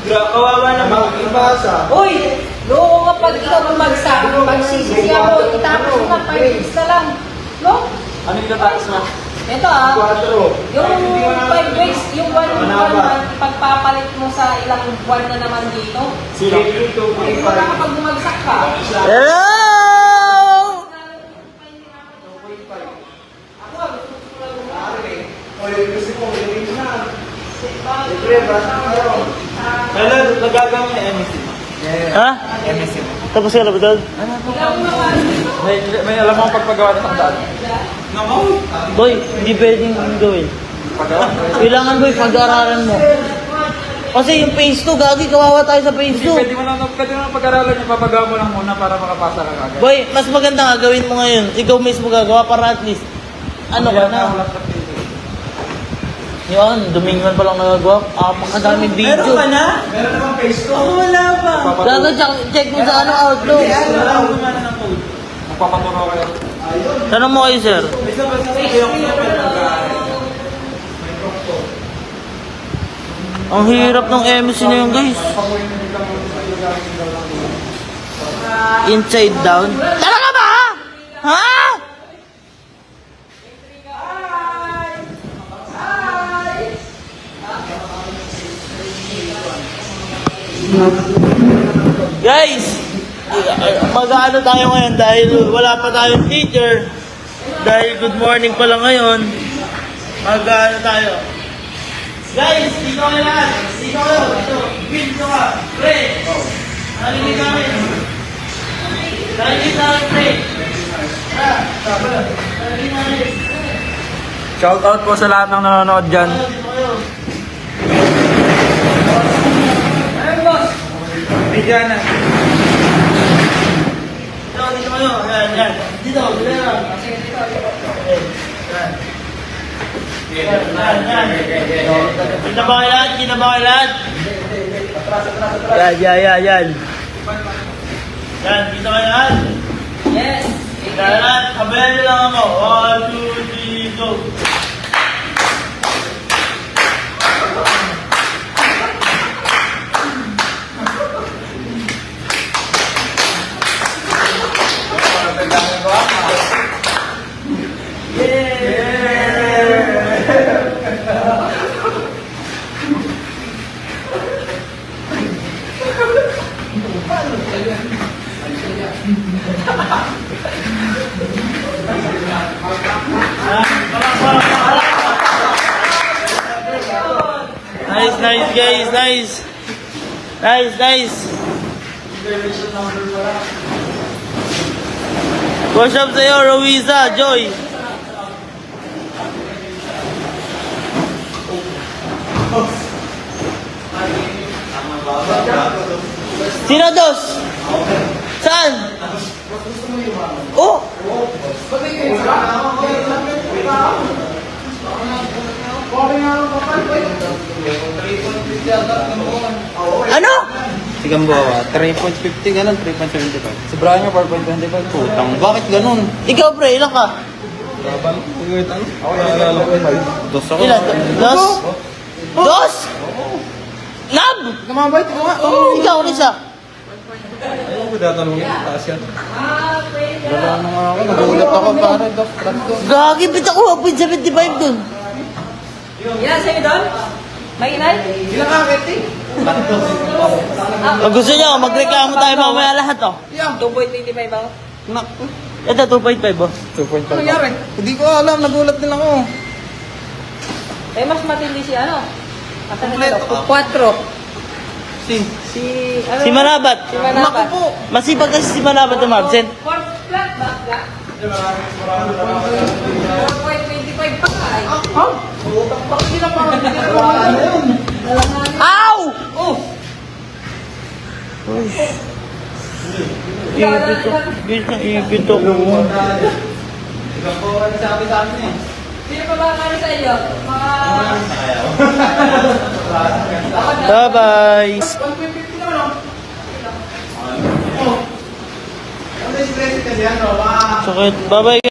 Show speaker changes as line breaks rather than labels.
Kawawa naman.
Uy! No, kapag ikaw bumagsak, magsisisi ako, itapos mo na 5 weeks na lang. No?
Ano yung tatapos na?
Ito yung 5 weeks, yung 1 month, pagpapalit mo sa ilang buwan na naman dito.
Sila.
Hindi mo na kapag bumagsak ka.
Hello!
Kailan nagagawin na MSC?
Ha?
MSC.
Tapos ka na ba doon?
May alam mo ang pagpagawa ng sandaan?
Boy, hindi pwedeng gawin. Kailangan boy, pag-aaralan mo. Kasi yung phase 2, gagi, kawawa tayo sa phase 2.
Pwede mo lang pag-aralan yung papagawa mo lang muna para makapasa ka agad.
Boy, mas maganda nga gawin mo ngayon. Ikaw mismo gagawa para at least, ano ka na? Yun, Domingon pa lang nagagawa. Pakadaming video.
Meron ka na? Meron namang phase 2. Oh, wala pa.
Gago, check mo sa ano, Outlook.
Wala akong gumana ng code. Magpapaturo kayo.
Tanong mo kayo, sir.
Isa ba sa yung
Ang hirap ng MC na yun, guys. Inside down. Talaga ba? Ha? Guys, mag-ano tayo ngayon dahil wala pa tayong teacher. Dahil good morning pa lang ngayon. Mag-ano tayo. Guys, dito kayo lahat. Dito kayo. Dito ka. Pre. Nalingin namin. Nalingin namin, pre. Nalingin namin.
Shout out po sa lahat ng nanonood dyan.
Ayun, boss.
Bigyan na.
Dito kayo. Yan, yan. Dito. Dito lang.
Sige, dito.
Yan, yan. Kita ba kayo lahat? Kita ba kayo lahat? Yan, yan, yan, yan. Yan, kita kayo lahat?
Yes.
Kita kayo lahat? Kabayan nyo lang ako. 1, 2, 3, go. Nice, nice guys, nice. Nice, nice. Push up sa'yo, Rowiza, Joy. Sino dos? Saan? Oh! Ano?
Si Gamboa, 3.50 ganun, 3.75. Si Brian 4.25. Putang, bakit ganun?
Ikaw pre, ilan ka?
Ako naalala ko 5. Dos ako.
Ilan? Dos? Dos? Lab!
Namabait ko nga.
Ikaw, Risa?
Ayaw ko tatanungin, taas yan. Wala na nga ako, nagulat ako pare, Doc.
Gagi, bit ako, 1.75 dun.
Yan, sa'yo doon? May inay?
Ilang akit eh?
Pag gusto nyo, magreklamo tayo mamaya lahat, oh.
2.25 ako.
Naku.
Ito, 2.5, oh.
2.5. Ano nangyari? Hindi ko alam, nagulat din ako.
Eh, mas matindi si ano?
Kompleto ka.
4. Si, ano?
Si Manabat.
Si Manabat.
Naku po.
Masipag kasi si Manabat na absent.
4 flat ba? Flat? 4.25 pa ay.
Ow!
Oh!
Ipit ako. Ipit ako.
Sino pa ba kami sa iyo? Mga...
Bye-bye. Sakit. Bye-bye.